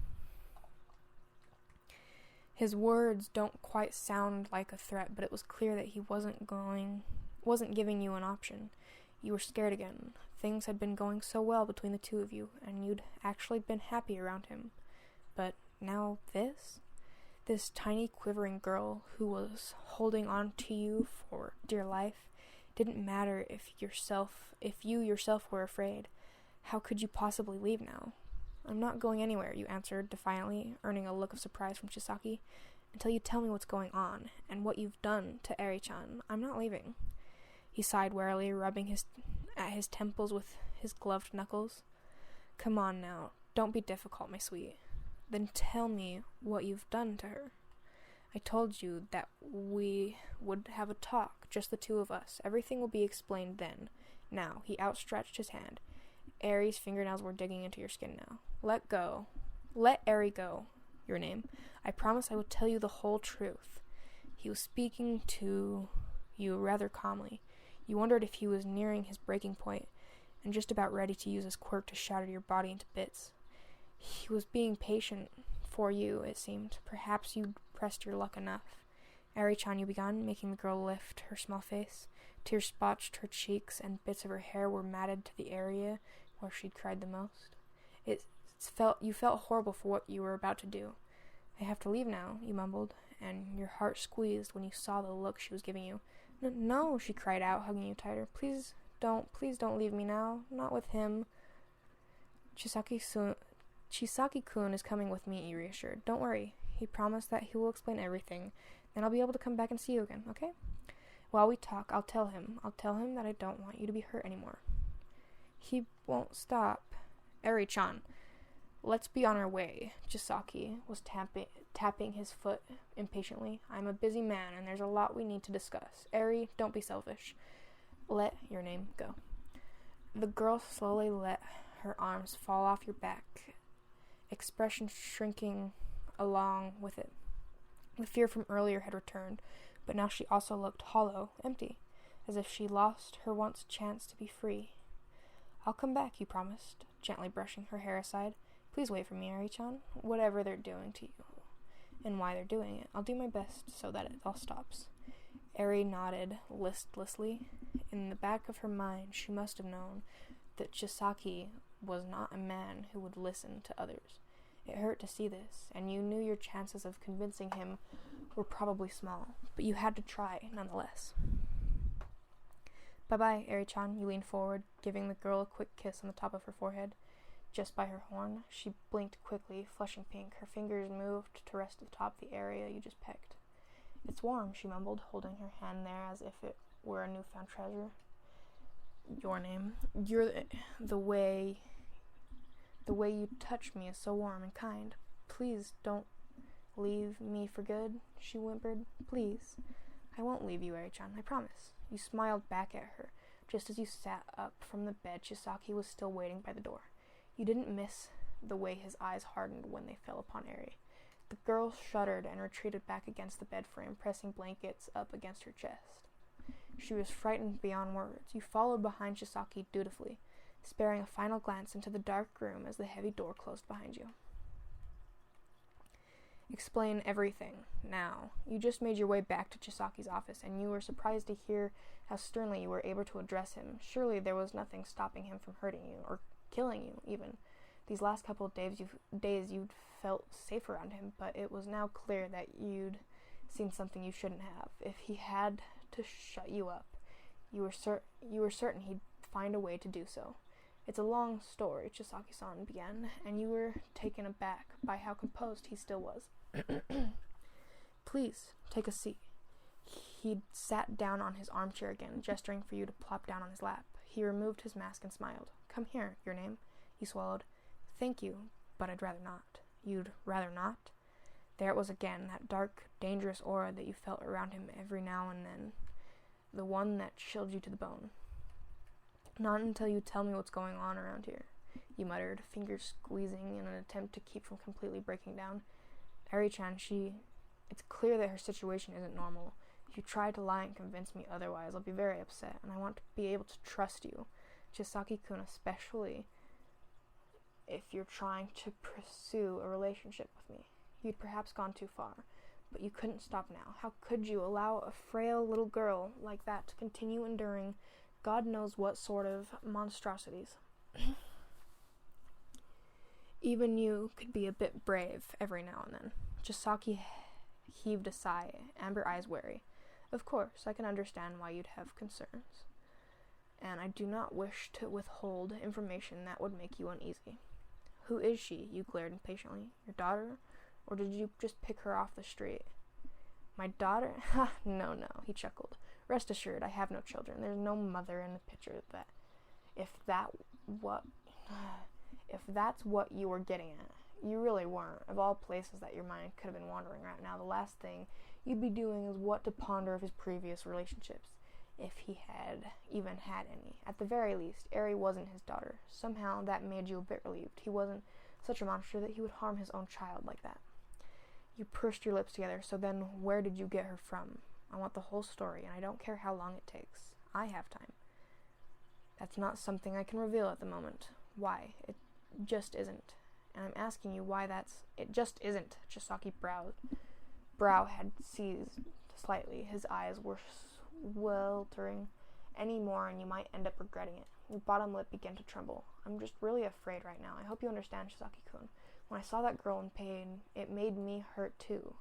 His words don't quite sound like a threat, but it was clear that he wasn't giving you an option. You were scared again. Things had been going so well between the two of you, and you'd actually been happy around him. But now this? This tiny quivering girl who was holding on to you for dear life. Didn't matter if you yourself were afraid. How could you possibly leave now? I'm not going anywhere, you answered defiantly, earning a look of surprise from Chisaki. Until you tell me what's going on, and what you've done to Eri-chan, I'm not leaving. He sighed wearily, rubbing at his temples with his gloved knuckles. Come on now, don't be difficult, my sweet. Then tell me what you've done to her. I told you that we would have a talk, just the two of us. Everything will be explained then. Now, he outstretched his hand. Eri's fingernails were digging into your skin now. Let go. Let Eri go. Your name. I promise I will tell you the whole truth. He was speaking to you rather calmly. You wondered if he was nearing his breaking point, and just about ready to use his quirk to shatter your body into bits. He was being patient for you, it seemed. Perhaps you'd pressed your luck enough. Eri-chan, you began, making the girl lift her small face. Tears spotched her cheeks, and bits of her hair were matted to the area where she'd cried the most. You felt horrible for what you were about to do. I have to leave now, you mumbled, and your heart squeezed when you saw the look she was giving you. No, she cried out, hugging you tighter. Please don't leave me now. Not with him. Chisaki-kun is coming with me, he reassured. Don't worry. He promised that he will explain everything. Then I'll be able to come back and see you again, okay? While we talk, I'll tell him that I don't want you to be hurt anymore. He won't stop. Eri-chan, let's be on our way. Chisaki was tapping his foot impatiently. I'm a busy man, and there's a lot we need to discuss. Eri, don't be selfish. Let your name go. The girl slowly let her arms fall off your back, expression shrinking along with it. The fear from earlier had returned, but now she also looked hollow, empty, as if she lost her once chance to be free. I'll come back, you promised, gently brushing her hair aside. Please wait for me, Eri-chan. Whatever they're doing to you, and why they're doing it, I'll do my best so that it all stops. Eri nodded listlessly. In the back of her mind, she must have known that Chisaki was not a man who would listen to others. It hurt to see this, and you knew your chances of convincing him were probably small, but you had to try nonetheless. Bye-bye, Eri-chan, you leaned forward, giving the girl a quick kiss on the top of her forehead. Just by her horn, she blinked quickly, flushing pink. Her fingers moved to rest atop the area you just pecked. It's warm, she mumbled, holding her hand there as if it were a newfound treasure. Your name. The way you touch me is so warm and kind. Please don't leave me for good, she whimpered. Please. I won't leave you, Eri-chan, I promise. You smiled back at her. Just as you sat up from the bed, Chisaki was still waiting by the door. You didn't miss the way his eyes hardened when they fell upon Eri. The girl shuddered and retreated back against the bed frame, pressing blankets up against her chest. She was frightened beyond words. You followed behind Chisaki dutifully, sparing a final glance into the dark room as the heavy door closed behind you. Explain everything, now. You just made your way back to Chisaki's office, and you were surprised to hear how sternly you were able to address him. Surely there was nothing stopping him from hurting you, or killing you, even. These last couple of days you'd felt safe around him, but it was now clear that you'd seen something you shouldn't have. If he had to shut you up, you were certain he'd find a way to do so. It's a long story, Chisaki-san began, and you were taken aback by how composed he still was. Please, take a seat. He'd sat down on his armchair again, gesturing for you to plop down on his lap. He removed his mask and smiled. Come here, your name. He swallowed. Thank you, but I'd rather not. You'd rather not? There it was again, that dark, dangerous aura that you felt around him every now and then. The one that chilled you to the bone. Not until you tell me what's going on around here, you muttered, fingers squeezing in an attempt to keep from completely breaking down. Eri-chan, it's clear that her situation isn't normal. If you try to lie and convince me otherwise, I'll be very upset, and I want to be able to trust you. Chisaki-kun, especially if you're trying to pursue a relationship with me. You'd perhaps gone too far, but you couldn't stop now. How could you allow a frail little girl like that to continue enduring God knows what sort of monstrosities? Even you could be a bit brave every now and then. Chisaki heaved a sigh, amber eyes wary. Of course, I can understand why you'd have concerns. And I do not wish to withhold information that would make you uneasy. Who is she? You glared impatiently. Your daughter? Or did you just pick her off the street? My daughter? Ha, no, he chuckled. Rest assured, I have no children. There's no mother in the picture that... If that's what you were getting at, you really weren't. Of all places that your mind could have been wandering right now, the last thing you'd be doing is what to ponder of his previous relationships, if he had even had any. At the very least, Eri wasn't his daughter. Somehow that made you a bit relieved. He wasn't such a monster that he would harm his own child like that. You pursed your lips together. So then where did you get her from? I want the whole story, and I don't care how long it takes. I have time. That's not something I can reveal at the moment. Why? It just isn't. And I'm asking you why it just isn't. Chisaki's brow had seized slightly. His eyes were sweltering any more, and you might end up regretting it. Your bottom lip began to tremble. I'm just really afraid right now. I hope you understand, Chisaki-kun. When I saw that girl in pain, it made me hurt too.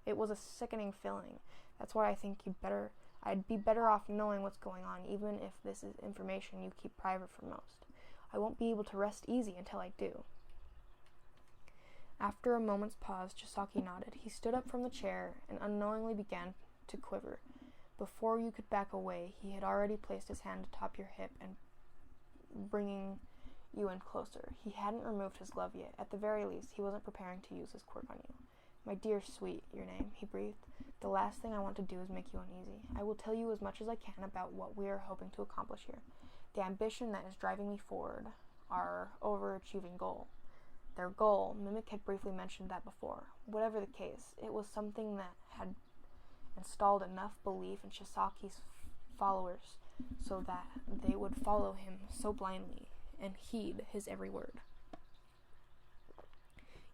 It was a sickening feeling. That's why I think I'd be better off knowing what's going on, even if this is information you keep private from most. I won't be able to rest easy until I do. After a moment's pause, Chisaki nodded. He stood up from the chair and unknowingly began to quiver. Before you could back away, he had already placed his hand atop your hip and bringing you in closer. He hadn't removed his glove yet. At the very least, he wasn't preparing to use his quirk on you. My dear sweet, your name, he breathed. The last thing I want to do is make you uneasy. I will tell you as much as I can about what we are hoping to accomplish here. The ambition that is driving me forward, our overachieving goal. Their goal, Mimic had briefly mentioned that before. Whatever the case, it was something that had installed enough belief in Chisaki's followers so that they would follow him so blindly and heed his every word.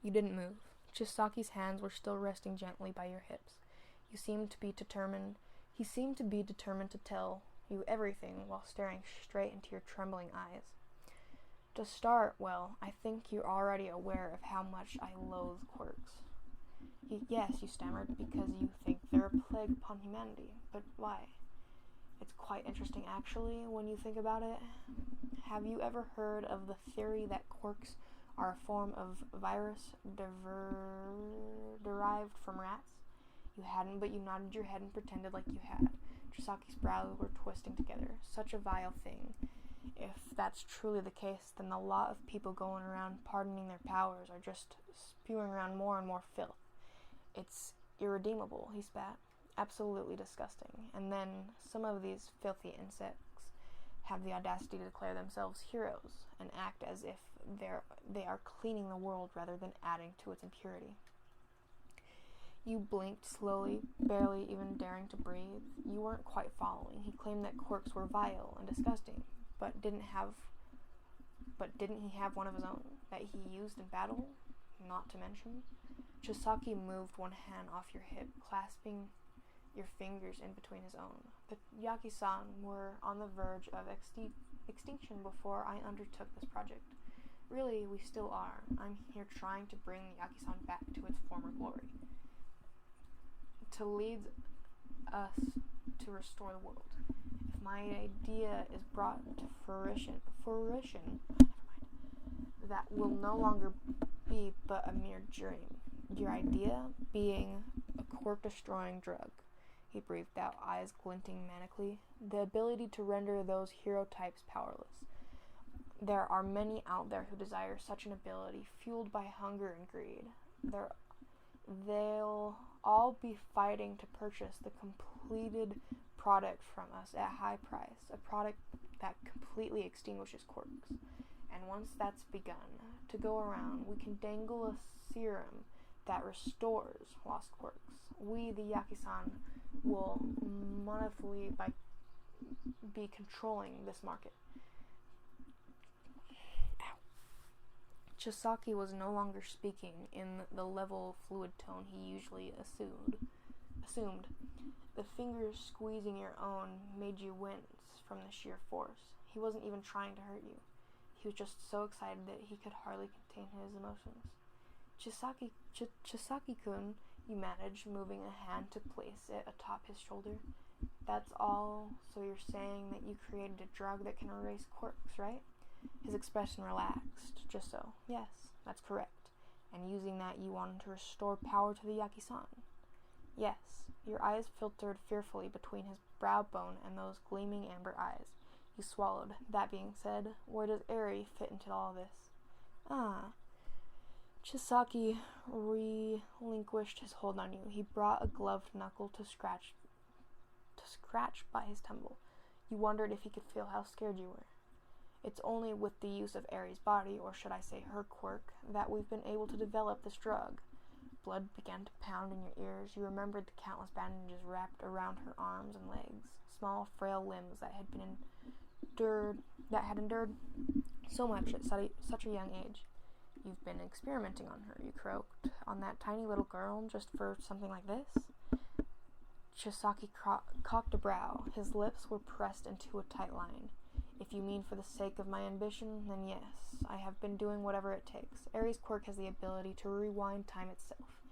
You didn't move. Chisaki's hands were still resting gently by your hips. He seemed to be determined to tell you everything while staring straight into your trembling eyes. To start, well, I think you're already aware of how much I loathe quirks. Yes, you stammered, because you think they're a plague upon humanity. But why? It's quite interesting, actually, when you think about it. Have you ever heard of the theory that quirks are a form of virus derived from rats? You hadn't, but you nodded your head and pretended like you had. Chisaki's brows were twisting together. Such a vile thing. If that's truly the case, then the lot of people going around pardoning their powers are just spewing around more and more filth. It's irredeemable, he spat. Absolutely disgusting. And then some of these filthy insects have the audacity to declare themselves heroes and act as if they are cleaning the world rather than adding to its impurity. You blinked slowly, barely even daring to breathe. You weren't quite following. He claimed that quirks were vile and disgusting, but didn't he have one of his own that he used in battle? Not to mention, Chisaki moved one hand off your hip, clasping your fingers in between his own. The Yaki-san were on the verge of extinction before I undertook this project. Really, we still are. I'm here trying to bring the Yaki-san back to its former glory. To lead us to restore the world. If my idea is brought to fruition, that will no longer be but a mere dream. Your idea being a quirk-destroying drug. He breathed out, eyes glinting manically. The ability to render those hero types powerless. There are many out there who desire such an ability, fueled by hunger and greed. they'll all be fighting to purchase the completed product from us at high price, a product that completely extinguishes quirks. And once that's begun to go around, we can dangle a serum that restores lost quirks. We, the Yaki-san, will monthly be controlling this market. Chisaki was no longer speaking in the level, fluid tone he usually assumed. The fingers squeezing your own made you wince from the sheer force. He wasn't even trying to hurt you. He was just so excited that he could hardly contain his emotions. Chisaki-kun, you managed, moving a hand to place it atop his shoulder. That's all, so you're saying that you created a drug that can erase quirks, right? His expression relaxed. Just so. Yes, that's correct. And using that, you wanted to restore power to the Yaki-san. Yes. Your eyes filtered fearfully between his brow bone and those gleaming amber eyes. You swallowed. That being said, where does Eri fit into all this? Chisaki relinquished his hold on you. He brought a gloved knuckle to scratch by his temple. You wondered if he could feel how scared you were. It's only with the use of Eri's body, or should I say her quirk, that we've been able to develop this drug. Blood began to pound in your ears. You remembered the countless bandages wrapped around her arms and legs, small, frail limbs that had endured so much at such a young age. You've been experimenting on her, you croaked. On that tiny little girl, just for something like this? Chisaki cocked a brow. His lips were pressed into a tight line. If you mean for the sake of my ambition, then yes, I have been doing whatever it takes. Eri's quirk has the ability to rewind time itself.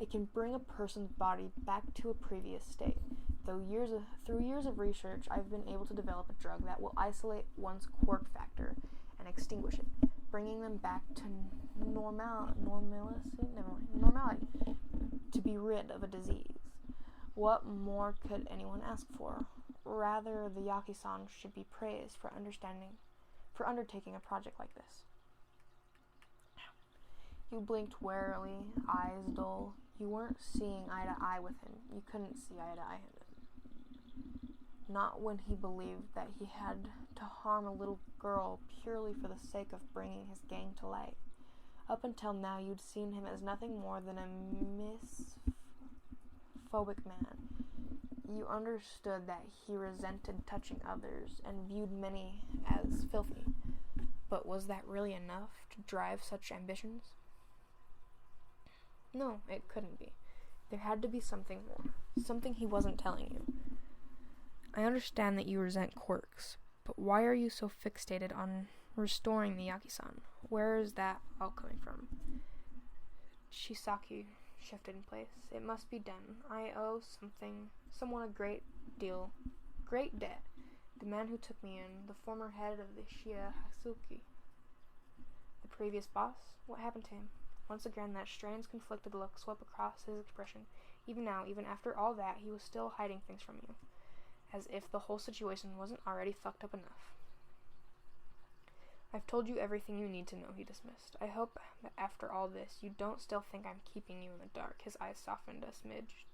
It can bring a person's body back to a previous state. Through years of research, I've been able to develop a drug that will isolate one's quirk factor and extinguish it, bringing them back to normality, to be rid of a disease. What more could anyone ask for? Rather, the Yaki-san should be praised for undertaking a project like this. You blinked warily, eyes dull. You weren't seeing eye to eye with him. You couldn't see eye to eye with him. Not when he believed that he had to harm a little girl purely for the sake of bringing his gang to light. Up until now, you'd seen him as nothing more than a misphobic man. You understood that he resented touching others and viewed many as filthy. But was that really enough to drive such ambitions? No, it couldn't be. There had to be something more. Something he wasn't telling you. I understand that you resent quirks, but why are you so fixated on restoring the Yaki-san? Where is that all coming from? Chisaki shifted in place. It must be done. I owe someone a great debt. The man who took me in, the former head of the Hasuki. The previous boss? What happened to him? Once again, that strange, conflicted look swept across his expression. Even now, even after all that, he was still hiding things from you. As if the whole situation wasn't already fucked up enough. I've told you everything you need to know, he dismissed. I hope that after all this, you don't still think I'm keeping you in the dark. His eyes softened a smidge.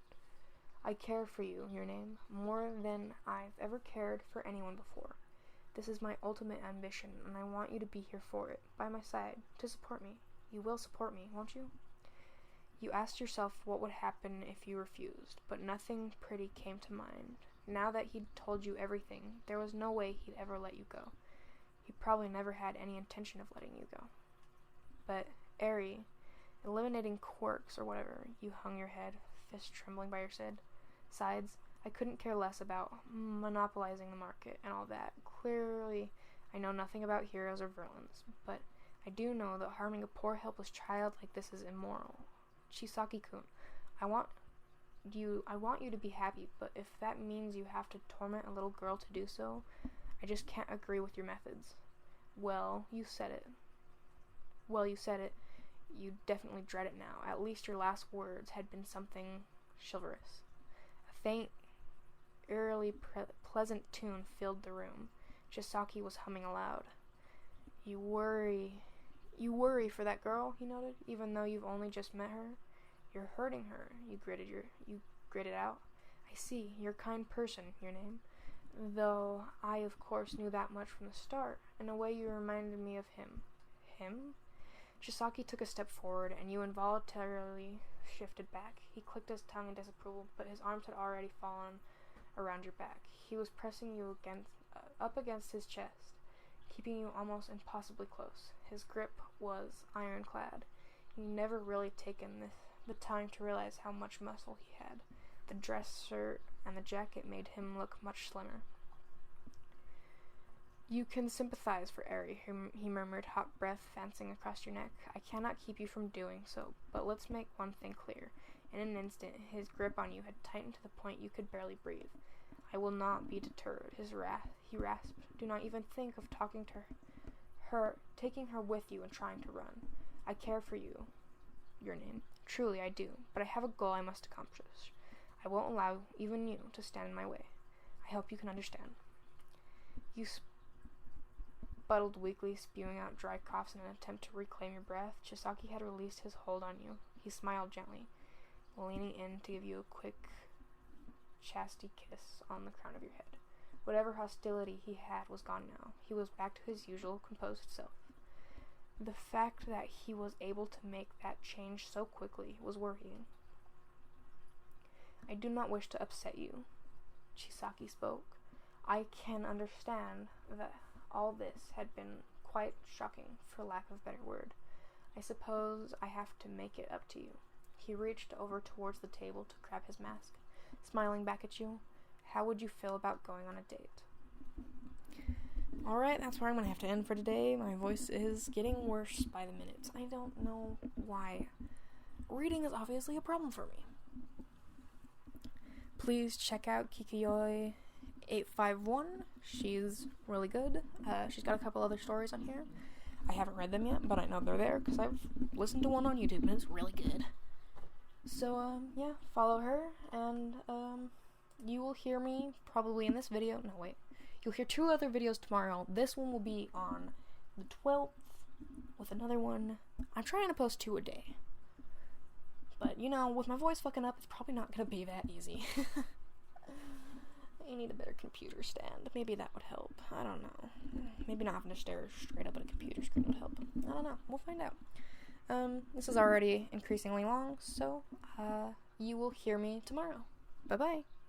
I care for you, your name, more than I've ever cared for anyone before. This is my ultimate ambition, and I want you to be here for it, by my side, to support me. You will support me, won't you? You asked yourself what would happen if you refused, but nothing pretty came to mind. Now that he'd told you everything, there was no way he'd ever let you go. He probably never had any intention of letting you go. But, Eri, eliminating quirks or whatever, you hung your head, fist trembling by your sides. I couldn't care less about monopolizing the market and all that. Clearly, I know nothing about heroes or villains, but I do know that harming a poor, helpless child like this is immoral. Chisaki-kun, I want you to be happy, but if that means you have to torment a little girl to do so, I just can't agree with your methods. Well, you said it. You definitely dread it now. At least your last words had been something chivalrous. A faint, eerily pleasant tune filled the room. Chisaki was humming aloud. You worry for that girl, he noted, even though you've only just met her. You're hurting her, you gritted out. I see, you're a kind person, your name. Though I, of course, knew that much from the start. In a way, you reminded me of him. Him? Chisaki took a step forward, and you involuntarily shifted back. He clicked his tongue in disapproval, but his arms had already fallen around your back. He was pressing you up against his chest, keeping you almost impossibly close. His grip was ironclad. You never really taken the time to realize how much muscle he had. The dress shirt and the jacket made him look much slimmer. You can sympathize for Eri, he murmured, hot breath dancing across your neck. I cannot keep you from doing so, but let's make one thing clear. In an instant, his grip on you had tightened to the point you could barely breathe. I will not be deterred, he rasped. Do not even think of talking to her, taking her with you and trying to run. I care for you, your name. Truly, I do, but I have a goal I must accomplish. I won't allow even you to stand in my way. I hope you can understand. You sputtered weakly, spewing out dry coughs in an attempt to reclaim your breath. Chisaki had released his hold on you. He smiled gently, leaning in to give you a quick, chastity kiss on the crown of your head. Whatever hostility he had was gone now. He was back to his usual composed self. The fact that he was able to make that change so quickly was worrying. I do not wish to upset you, Chisaki spoke. I can understand that all this had been quite shocking, for lack of a better word. I suppose I have to make it up to you. He reached over towards the table to grab his mask, smiling back at you. How would you feel about going on a date? Alright, that's where I'm going to have to end for today. My voice is getting worse by the minute. I don't know why. Reading is obviously a problem for me. Please check out Kikyo851. She's really good. She's got a couple other stories on here. I haven't read them yet, but I know they're there because I've listened to one on YouTube and it's really good. So, yeah, follow her, and you will hear me probably in this video. No, wait. You'll hear 2 other videos tomorrow. This one will be on the 12th with another one. I'm trying to post 2 a day. But, you know, with my voice fucking up, it's probably not going to be that easy. I need a better computer stand. Maybe that would help. I don't know. Maybe not having to stare straight up at a computer screen would help. I don't know. We'll find out. This is already increasingly long, so you will hear me tomorrow. Bye-bye.